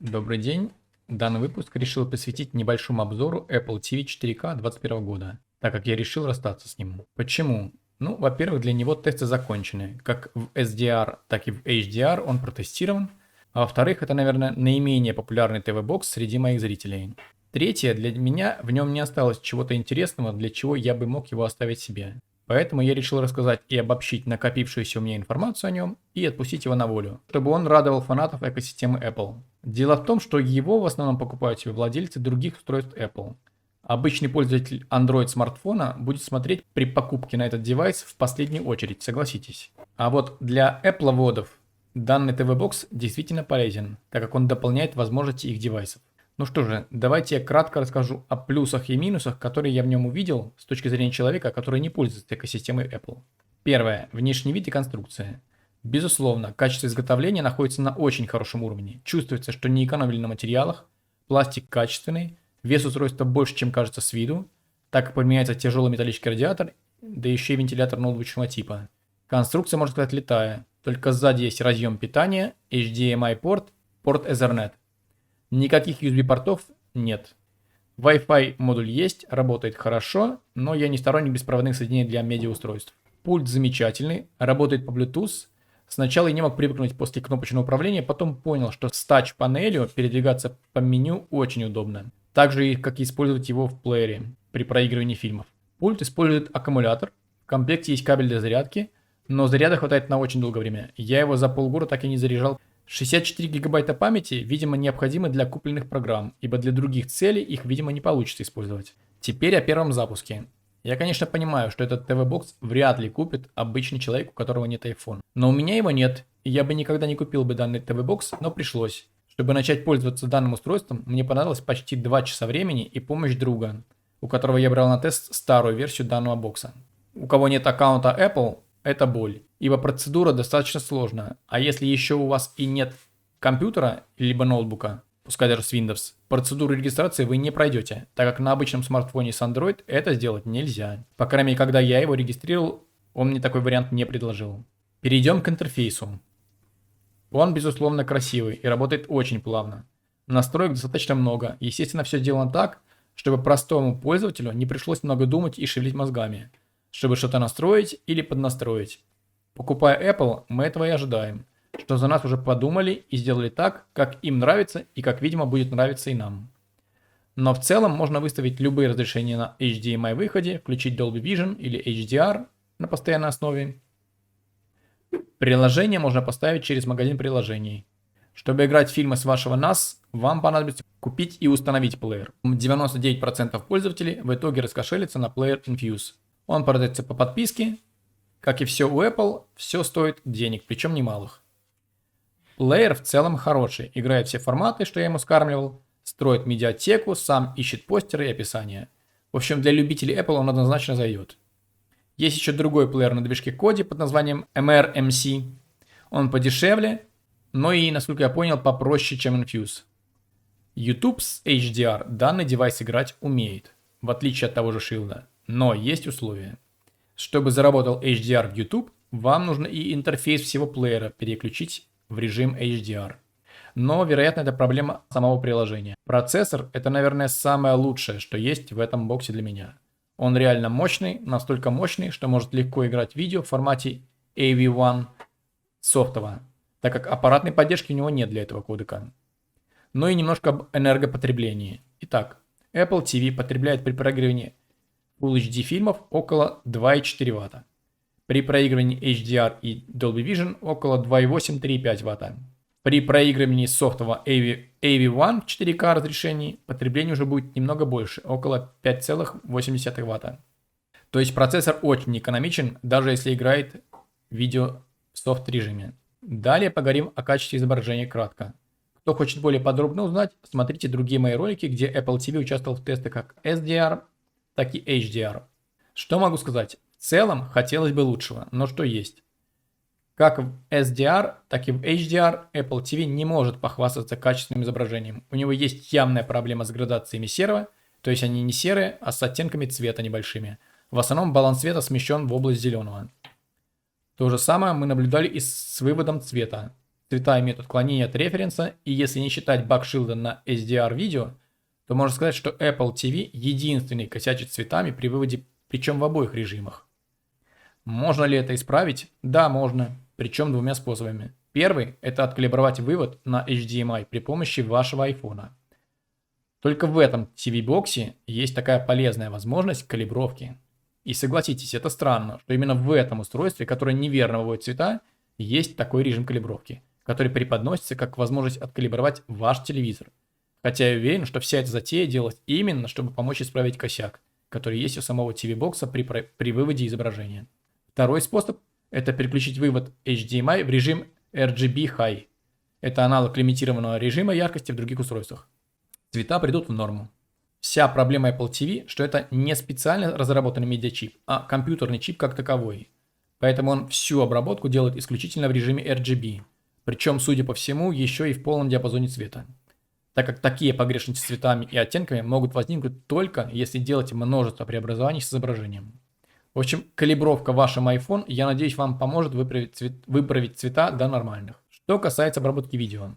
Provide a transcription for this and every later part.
Добрый день. Данный выпуск решил посвятить небольшому обзору Apple TV 4K 2021 года, так как я решил расстаться с ним. Почему? Ну, во-первых, для него тесты закончены. Как в SDR, так и в HDR он протестирован. А во-вторых, это, наверное, наименее популярный ТВ-бокс среди моих зрителей. Третье, для меня в нем не осталось чего-то интересного, для чего я бы мог его оставить себе. Поэтому я решил рассказать и обобщить накопившуюся у меня информацию о нем и отпустить его на волю, чтобы он радовал фанатов экосистемы Apple. Дело в том, что его в основном покупают себе владельцы других устройств Apple. Обычный пользователь Android смартфона будет смотреть при покупке на этот девайс в последнюю очередь, согласитесь. А вот для Apple-водов данный TV-бокс действительно полезен, так как он дополняет возможности их девайсов. Ну что же, давайте я кратко расскажу о плюсах и минусах, которые я в нем увидел с точки зрения человека, который не пользуется экосистемой Apple. Первое. Внешний вид и конструкция. Безусловно, качество изготовления находится на очень хорошем уровне. Чувствуется, что не экономили на материалах, пластик качественный, вес устройства больше, чем кажется с виду, так как применяется тяжелый металлический радиатор, да еще и вентилятор ноутбучного типа. Конструкция, можно сказать, летая, только сзади есть разъем питания, HDMI порт, порт Ethernet. Никаких USB-портов нет. Wi-Fi модуль есть, работает хорошо, но я не сторонник беспроводных соединений для медиаустройств. Пульт замечательный, работает по Bluetooth. Сначала я не мог привыкнуть после кнопочного управления, потом понял, что с тач-панелью передвигаться по меню очень удобно. Так же, как и использовать его в плеере при проигрывании фильмов. Пульт использует аккумулятор, в комплекте есть кабель для зарядки, но заряда хватает на очень долгое время. Я его за полгода так и не заряжал. 64 гигабайта памяти, видимо, необходимы для купленных программ, ибо для других целей их, видимо, не получится использовать. Теперь о первом запуске. Я, конечно, понимаю, что этот ТВ-бокс вряд ли купит обычный человек, у которого нет iPhone. Но у меня его нет, и я бы никогда не купил бы данный ТВ-бокс, но пришлось. Чтобы начать пользоваться данным устройством, мне понадобилось почти 2 часа времени и помощь друга, у которого я брал на тест старую версию данного бокса. У кого нет аккаунта Apple, это боль, ибо процедура достаточно сложная, а если еще у вас и нет компьютера, либо ноутбука, пускай даже с Windows, процедуру регистрации вы не пройдете, так как на обычном смартфоне с Android это сделать нельзя. По крайней мере, когда я его регистрировал, он мне такой вариант не предложил. Перейдем к интерфейсу. Он, безусловно, красивый и работает очень плавно. Настроек достаточно много, естественно, все сделано так, чтобы простому пользователю не пришлось много думать и шевелить мозгами, чтобы что-то настроить или поднастроить. Покупая Apple, мы этого и ожидаем, что за нас уже подумали и сделали так, как им нравится и как, видимо, будет нравиться и нам. Но в целом можно выставить любые разрешения на HDMI выходе, включить Dolby Vision или HDR на постоянной основе. Приложение можно поставить через магазин приложений. Чтобы играть фильмы с вашего NAS, вам понадобится купить и установить плеер. 99% пользователей в итоге раскошелятся на плеер Infuse. Он продается по подписке. Как и все у Apple, все стоит денег, причем немалых. Плеер в целом хороший, играет все форматы, что я ему скармливал, строит медиатеку, сам ищет постеры и описания. В общем, для любителей Apple он однозначно зайдет. Есть еще другой плеер на движке Kodi под названием MRMC. Он подешевле, но и, насколько я понял, попроще, чем Infuse. YouTube с HDR данный девайс играть умеет, в отличие от того же Shield. Но есть условия. Чтобы заработал HDR в YouTube, вам нужно и интерфейс всего плеера переключить в режим HDR. Но, вероятно, это проблема самого приложения. Процессор – это, наверное, самое лучшее, что есть в этом боксе для меня. Он реально мощный, настолько мощный, что может легко играть видео в формате AV1 софтово, так как аппаратной поддержки у него нет для этого кодека. Ну и немножко об энергопотреблении. Итак, Apple TV потребляет при проигрывании Full HD фильмов около 2,4 Вт. При проигрывании HDR и Dolby Vision около 2,8-3,5 Вт. При проигрывании софтового AV1 в 4К разрешении потребление уже будет немного больше, около 5,8 Вт. То есть процессор очень экономичен, даже если играет видео в софт режиме. Далее поговорим о качестве изображения кратко. Кто хочет более подробно узнать, смотрите другие мои ролики, где Apple TV участвовал в тестах как SDR, так и HDR. Что могу сказать? В целом хотелось бы лучшего, но что есть. Как в SDR, так и в HDR Apple TV не может похвастаться качественным изображением. У него есть явная проблема с градациями серого, то есть они не серые, а с оттенками цвета небольшими. В основном баланс цвета смещен в область зеленого. То же самое мы наблюдали и с выводом цвета. цвета имеют отклонение от референса, и если не считать бакшилда на SDR видео, то можно сказать, что Apple TV единственный косячит цветами при выводе, причем в обоих режимах. Можно ли это исправить? Да, можно, причем двумя способами. Первый – это откалибровать вывод на HDMI при помощи вашего iPhone. Только в этом TV-боксе есть такая полезная возможность калибровки. И согласитесь, это странно, что именно в этом устройстве, которое неверно выводит цвета, есть такой режим калибровки, который преподносится как возможность откалибровать ваш телевизор. Хотя я уверен, что вся эта затея делалась именно, чтобы помочь исправить косяк, который есть у самого TV-бокса при выводе изображения. Второй способ – это переключить вывод HDMI в режим RGB High. Это аналог лимитированного режима яркости в других устройствах. Цвета придут в норму. Вся проблема Apple TV, что это не специально разработанный медиачип, а компьютерный чип как таковой. Поэтому он всю обработку делает исключительно в режиме RGB. Причем, судя по всему, еще и в полном диапазоне цвета. Так как такие погрешности с цветами и оттенками могут возникнуть только если делать множество преобразований с изображением. В общем, калибровка вашим iPhone, я надеюсь, вам поможет выправить цвета до нормальных. Что касается обработки видео.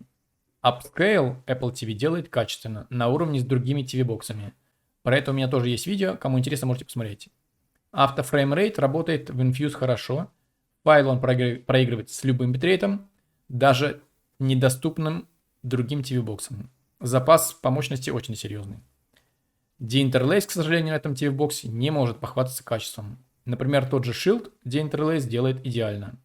Upscale Apple TV делает качественно, на уровне с другими TV-боксами. Про это у меня тоже есть видео, кому интересно, можете посмотреть. Автофреймрейт работает в Infuse хорошо. Файл он проигрывает с любым битрейтом, даже недоступным другим TV-боксам. Запас по мощности очень серьезный. Deinterlace, к сожалению, на этом TV-боксе не может похвастаться качеством. Например, тот же Shield Deinterlace делает идеально.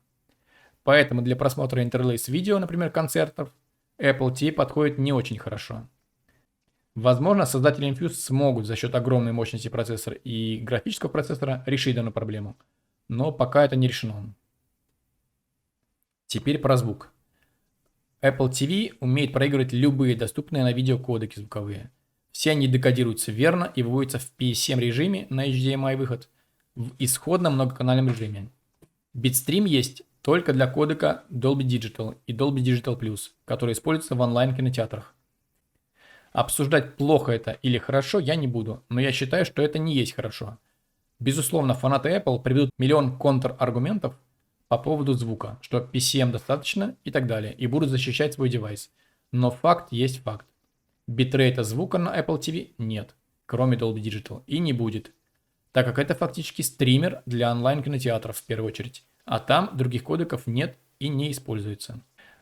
Поэтому для просмотра Interlace видео, например, концертов, Apple TV подходит не очень хорошо. Возможно, создатели Infuse смогут за счет огромной мощности процессора и графического процессора решить данную проблему, но пока это не решено. Теперь про звук. Apple TV умеет проигрывать любые доступные на видео кодеки звуковые. Все они декодируются верно и выводятся в PSM режиме на HDMI выход в исходном многоканальном режиме. Битстрим есть только для кодека Dolby Digital и Dolby Digital Plus, которые используются в онлайн-кинотеатрах. Обсуждать, плохо это или хорошо, я не буду, но я считаю, что это не есть хорошо. Безусловно, фанаты Apple приведут миллион контраргументов по поводу звука, что PCM достаточно и так далее, и будут защищать свой девайс. Но факт есть факт. Битрейта звука на Apple TV нет, кроме Dolby Digital, и не будет, так как это фактически стример для онлайн-кинотеатров в первую очередь, а там других кодеков нет и не используется.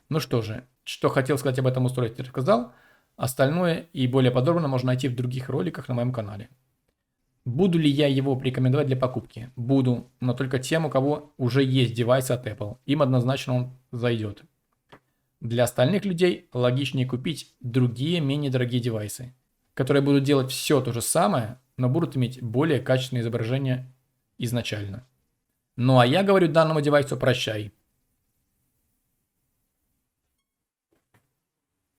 Ну что же, что хотел сказать об этом устройстве, рассказал. Остальное и более подробно можно найти в других роликах на моем канале. Буду ли я его рекомендовать для покупки? Буду, но только тем, у кого уже есть девайс от Apple. Им однозначно он зайдет. Для остальных людей логичнее купить другие, менее дорогие девайсы, которые будут делать все то же самое, но будут иметь более качественное изображение изначально. Ну а я говорю данному девайсу прощай.